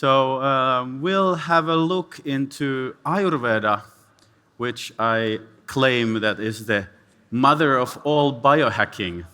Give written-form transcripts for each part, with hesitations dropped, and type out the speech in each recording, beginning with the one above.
We'll have a look into Ayurveda, which I claim that is the mother of all biohacking.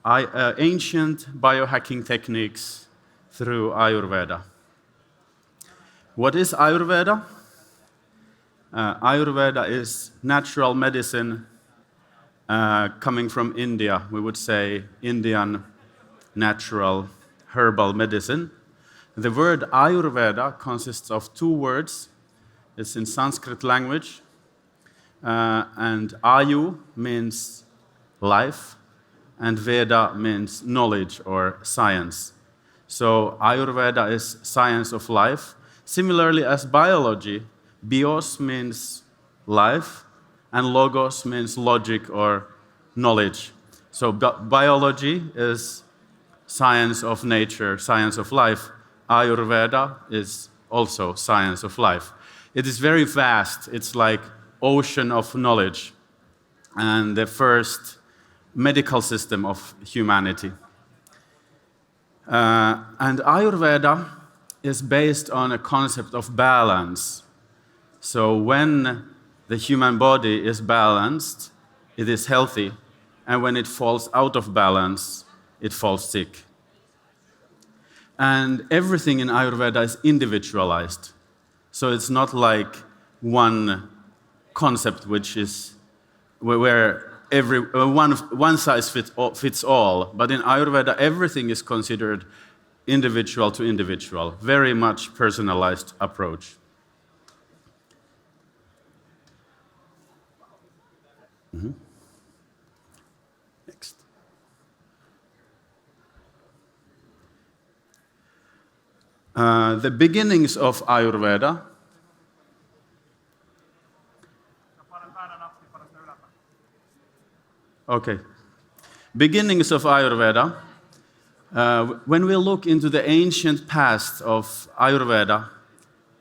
Ancient biohacking techniques through Ayurveda. What is Ayurveda? Ayurveda is natural medicine coming from India. We would say Indian natural herbal medicine. The word Ayurveda consists of two words. It's in Sanskrit language. And Ayu means life, and Veda means knowledge or science. So Ayurveda is science of life. Similarly as biology, bios means life, and logos means logic or knowledge. So biology is science of nature, science of life. Ayurveda is also science of life. It is very vast. It's like ocean of knowledge and the first medical system of humanity. And Ayurveda is based on a concept of balance. So when the human body is balanced, it is healthy, and when it falls out of balance, it falls sick. And everything in Ayurveda is individualized. So it's not like one concept which is where one size fits all. But in Ayurveda, everything is considered individual to individual, very much personalized approach. Next. The beginnings of Ayurveda. Okay. Beginnings of Ayurveda. When we look into the ancient past of Ayurveda,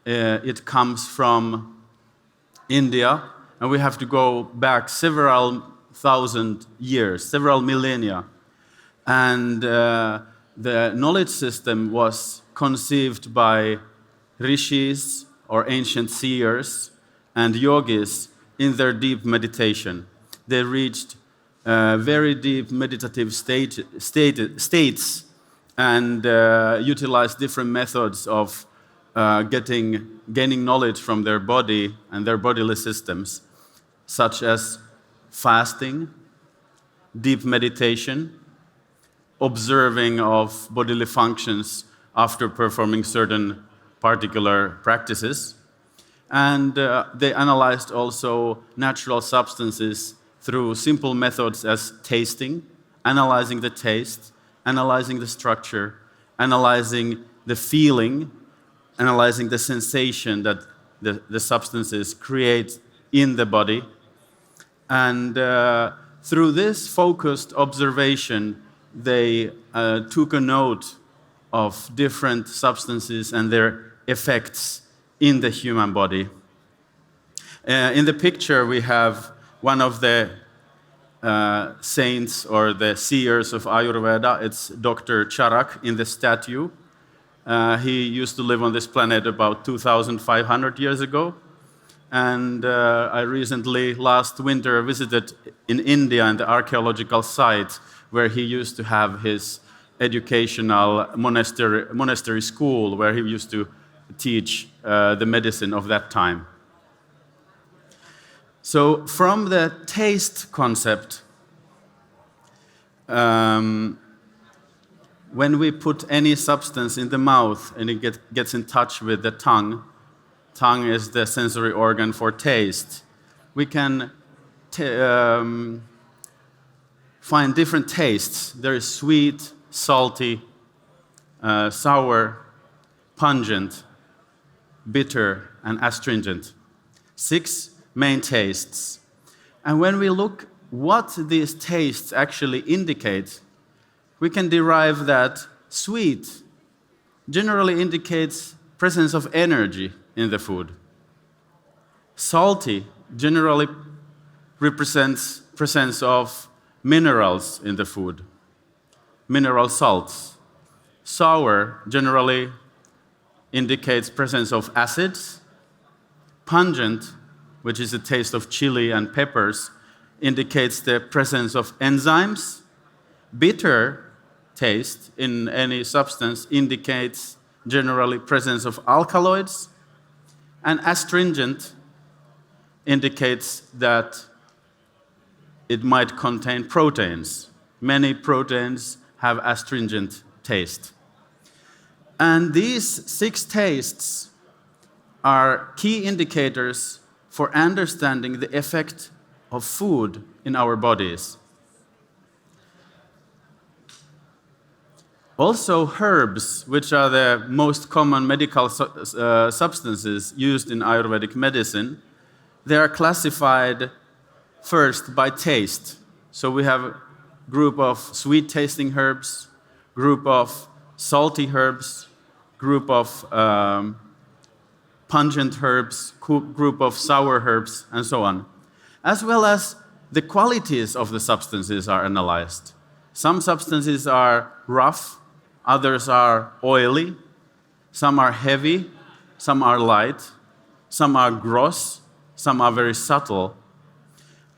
it comes from India, and we have to go back several thousand years, several millennia. And the knowledge system was conceived by rishis or ancient seers and yogis in their deep meditation. They reached very deep meditative states and utilized different methods of gaining knowledge from their body and their bodily systems, such as fasting, deep meditation, observing of bodily functions after performing certain particular practices. And they analyzed also natural substances through simple methods as tasting, analyzing the taste, analyzing the structure, analyzing the feeling, analyzing the sensation that the substances create in the body. And through this focused observation, they took a note of different substances and their effects in the human body. In the picture, we have one of the saints or the seers of Ayurveda. It's Dr. Charak in the statue. He used to live on this planet about 2,500 years ago. And I recently, last winter, visited in India in the archaeological site where he used to have his educational monastery school where he used to teach the medicine of that time. So from the taste concept, when we put any substance in the mouth and it gets in touch with the tongue is the sensory organ for taste, we can find different tastes. There is sweet, salty, sour, pungent, bitter, and astringent. 6 main tastes. And when we look what these tastes actually indicate, we can derive that sweet generally indicates presence of energy in the food. Salty generally represents presence of minerals in the food, mineral salts. Sour generally indicates presence of acids. Pungent, which is a taste of chili and peppers, indicates the presence of enzymes. Bitter taste in any substance indicates generally presence of alkaloids. And astringent indicates that it might contain proteins. Many proteins have astringent taste. And these 6 tastes are key indicators for understanding the effect of food in our bodies. Also, herbs, which are the most common medical substances used in Ayurvedic medicine, they are classified first by taste. So we have a group of sweet-tasting herbs, group of salty herbs, group of pungent herbs, group of sour herbs, and so on. As well as the qualities of the substances are analyzed. Some substances are rough, others are oily, some are heavy, some are light, some are gross, some are very subtle.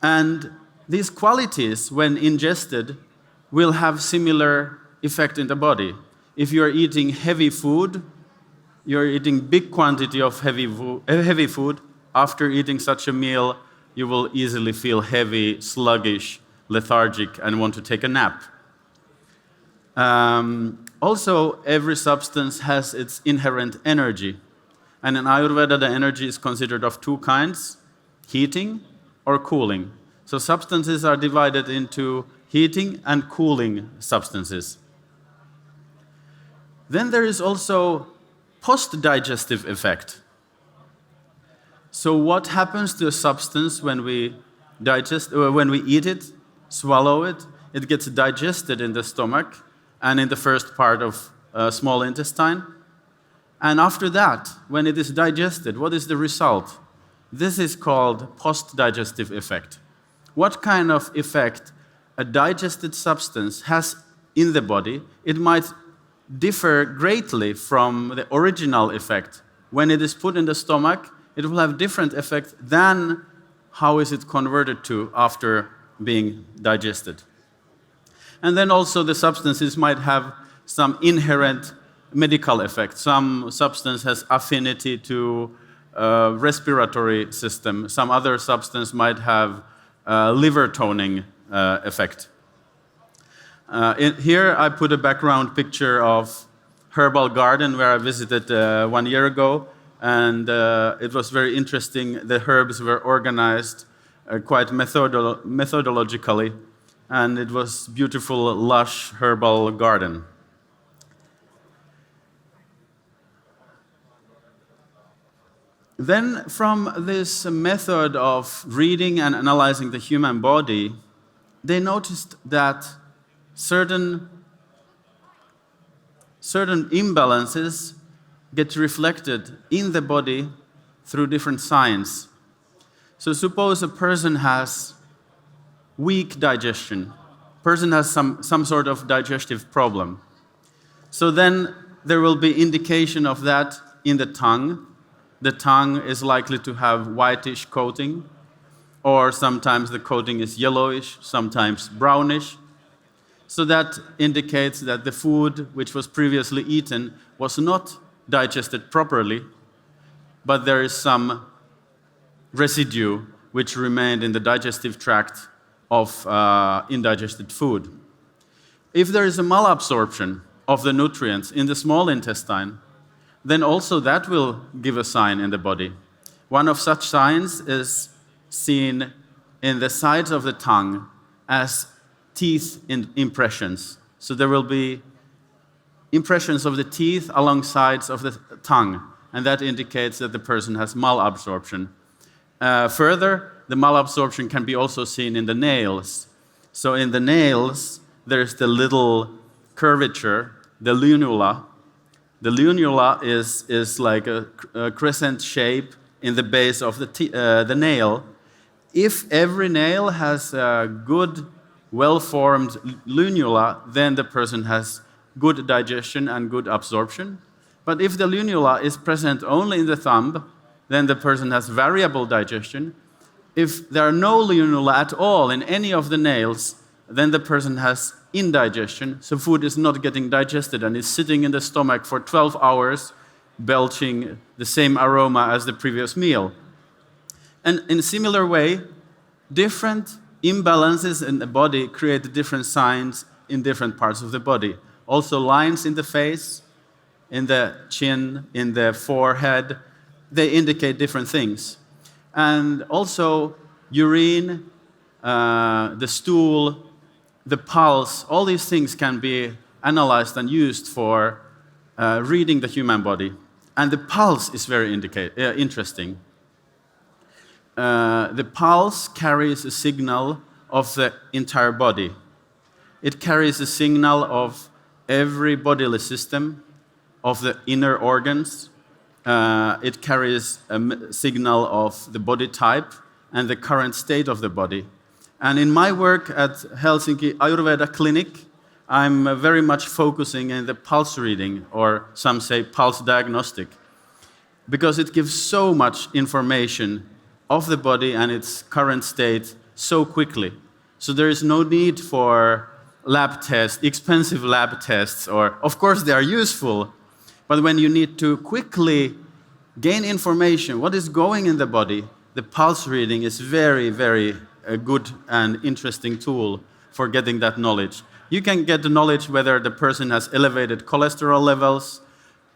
And these qualities, when ingested, will have similar effect in the body. If you are eating heavy food, you're eating big quantity of heavy food. After eating such a meal, you will easily feel heavy, sluggish, lethargic, and want to take a nap. Also, every substance has its inherent energy. And in Ayurveda, the energy is considered of 2 kinds, heating or cooling. So substances are divided into heating and cooling substances. Then there is also post-digestive effect. So what happens to a substance when we eat it, swallow it? It gets digested in the stomach and in the first part of small intestine. And after that, when it is digested, what is the result? This is called post-digestive effect. What kind of effect a digested substance has in the body? It might differ greatly from the original effect. When it is put in the stomach, it will have different effect than how is it converted to after being digested. And then also the substances might have some inherent medical effect. Some substance has affinity to respiratory system. Some other substance might have liver toning effect. Here I put a background picture of herbal garden where I visited 1 year ago, and it was very interesting. The herbs were organized quite methodologically, and it was beautiful, lush herbal garden. Then from this method of reading and analyzing the human body, they noticed that certain imbalances get reflected in the body through different signs. So suppose a person has weak digestion, person has some sort of digestive problem. So then there will be indication of that in the tongue. The tongue is likely to have whitish coating, or sometimes the coating is yellowish, sometimes brownish. So that indicates that the food which was previously eaten was not digested properly, but there is some residue which remained in the digestive tract of indigested food. If there is a malabsorption of the nutrients in the small intestine, then also that will give a sign in the body. One of such signs is seen in the sides of the tongue as teeth impressions. So there will be impressions of the teeth along sides of the tongue, and that indicates that the person has malabsorption. Further, the malabsorption can be also seen in the nails. So in the nails, there's the little curvature, the lunula. The lunula is like a crescent shape in the base of the nail. If every nail has a good, well-formed lunula, then the person has good digestion and good absorption. But if the lunula is present only in the thumb, then the person has variable digestion. If there are no lunula at all in any of the nails, then the person has indigestion, so food is not getting digested and is sitting in the stomach for 12 hours, belching the same aroma as the previous meal. And in a similar way, different imbalances in the body create different signs in different parts of the body. Also lines in the face, in the chin, in the forehead, they indicate different things. And also urine, the stool, the pulse, all these things can be analyzed and used for reading the human body. And the pulse is very interesting. The pulse carries a signal of the entire body. It carries a signal of every bodily system, of the inner organs. It carries a signal of the body type and the current state of the body. And in my work at Helsinki Ayurveda Clinic, I'm very much focusing in the pulse reading, or some say pulse diagnostic, because it gives so much information of the body and its current state so quickly. So there is no need for lab tests, expensive lab tests, or of course they are useful, but when you need to quickly gain information, what is going in the body, the pulse reading is very, very a good and interesting tool for getting that knowledge. You can get the knowledge whether the person has elevated cholesterol levels,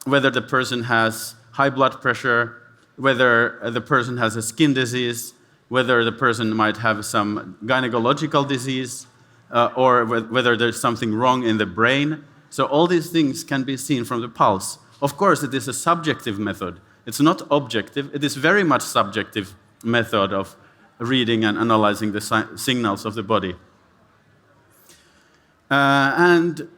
whether the person has high blood pressure, whether the person has a skin disease, whether the person might have some gynecological disease, or whether there's something wrong in the brain. So all these things can be seen from the pulse. Of course, it is a subjective method. It's not objective. It is very much subjective method of reading and analyzing the signals of the body. And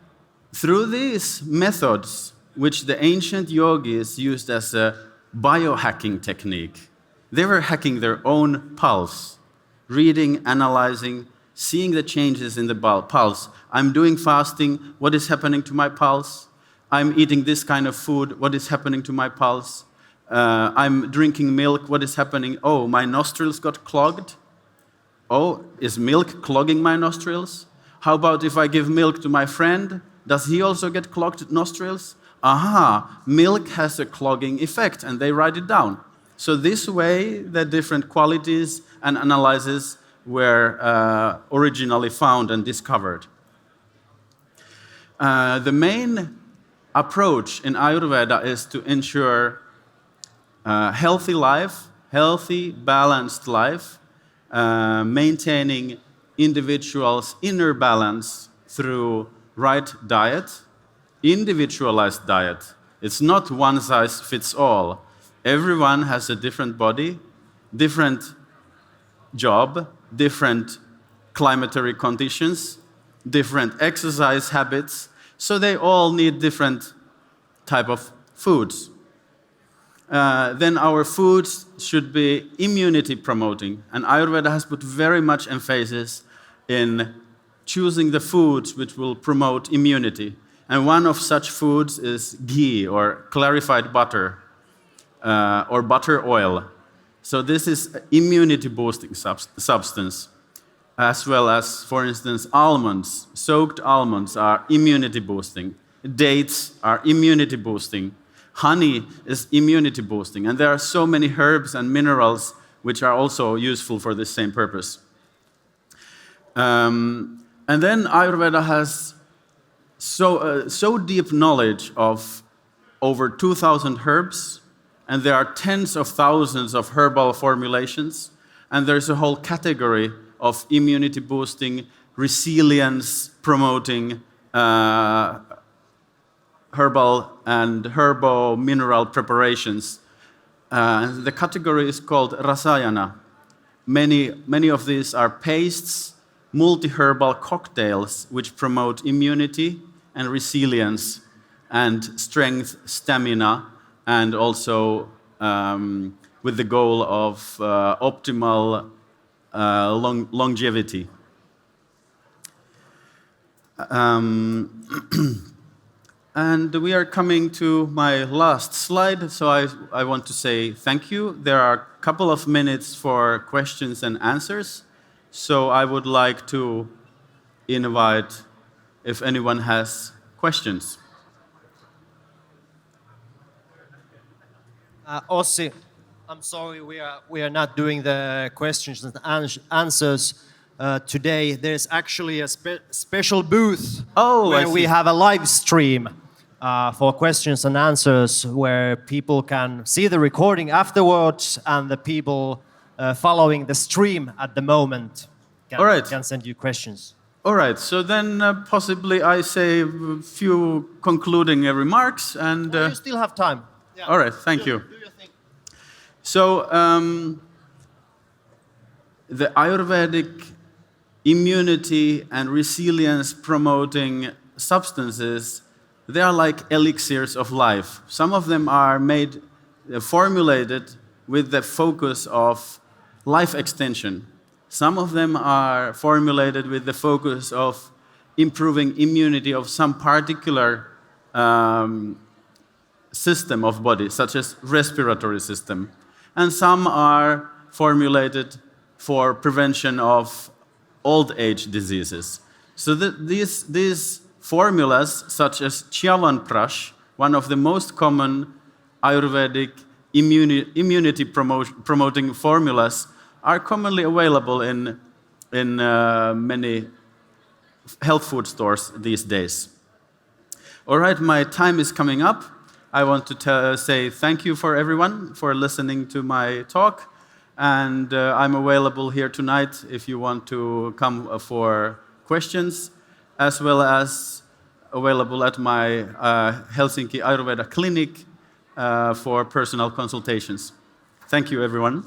through these methods, which the ancient yogis used as a biohacking technique, they were hacking their own pulse, reading, analyzing, seeing the changes in the pulse. I'm doing fasting, what is happening to my pulse? I'm eating this kind of food, what is happening to my pulse? I'm drinking milk, what is happening? Oh, my nostrils got clogged. Oh, is milk clogging my nostrils? How about if I give milk to my friend? Does he also get clogged nostrils? Aha, milk has a clogging effect, and they write it down. So this way, the different qualities and analyses were originally found and discovered. The main approach in Ayurveda is to ensure healthy life, healthy, balanced life, maintaining individuals' inner balance through right diet, individualized diet. It's not one size fits all. Everyone has a different body, different job, different climatary conditions, different exercise habits, so they all need different type of foods. Then our foods should be immunity promoting, and Ayurveda has put very much emphasis in choosing the foods which will promote immunity. And one of such foods is ghee, or clarified butter, or butter oil. So this is immunity boosting substance, as well as, for instance, almonds. Soaked almonds are immunity boosting. Dates are immunity boosting. Honey is immunity boosting, and there are so many herbs and minerals which are also useful for this same purpose. And then Ayurveda has so deep knowledge of over 2,000 herbs, and there are tens of thousands of herbal formulations, and there's a whole category of immunity boosting, resilience promoting herbal and herbo-mineral preparations. The category is called rasayana. Many of these are pastes, multi-herbal cocktails which promote immunity and resilience and strength, stamina, and also with the goal of optimal longevity. And we are coming to my last slide, so I want to say thank you. There are a couple of minutes for questions and answers, so I would like to invite if anyone has questions. Ossi, I'm sorry, we are not doing the questions and answers today. There's actually a special booth where we have a live stream for questions and answers, where people can see the recording afterwards, and the people following the stream at the moment can send you questions. All right, so then possibly I say a few concluding remarks, and you still have time. Yeah. All right, thank you. Do your thing. So the Ayurvedic immunity and resilience promoting substances, they are like elixirs of life. Some of them are formulated with the focus of life extension. Some of them are formulated with the focus of improving immunity of some particular system of body, such as respiratory system. And some are formulated for prevention of old age diseases. So these formulas, such as Chyavanprash, one of the most common Ayurvedic immunity promoting formulas, are commonly available in many health food stores these days. All right, my time is coming up. I want to say thank you for everyone for listening to my talk, and I'm available here tonight if you want to come for questions, as well as available at my Helsinki Ayurveda clinic for personal consultations. Thank you, everyone.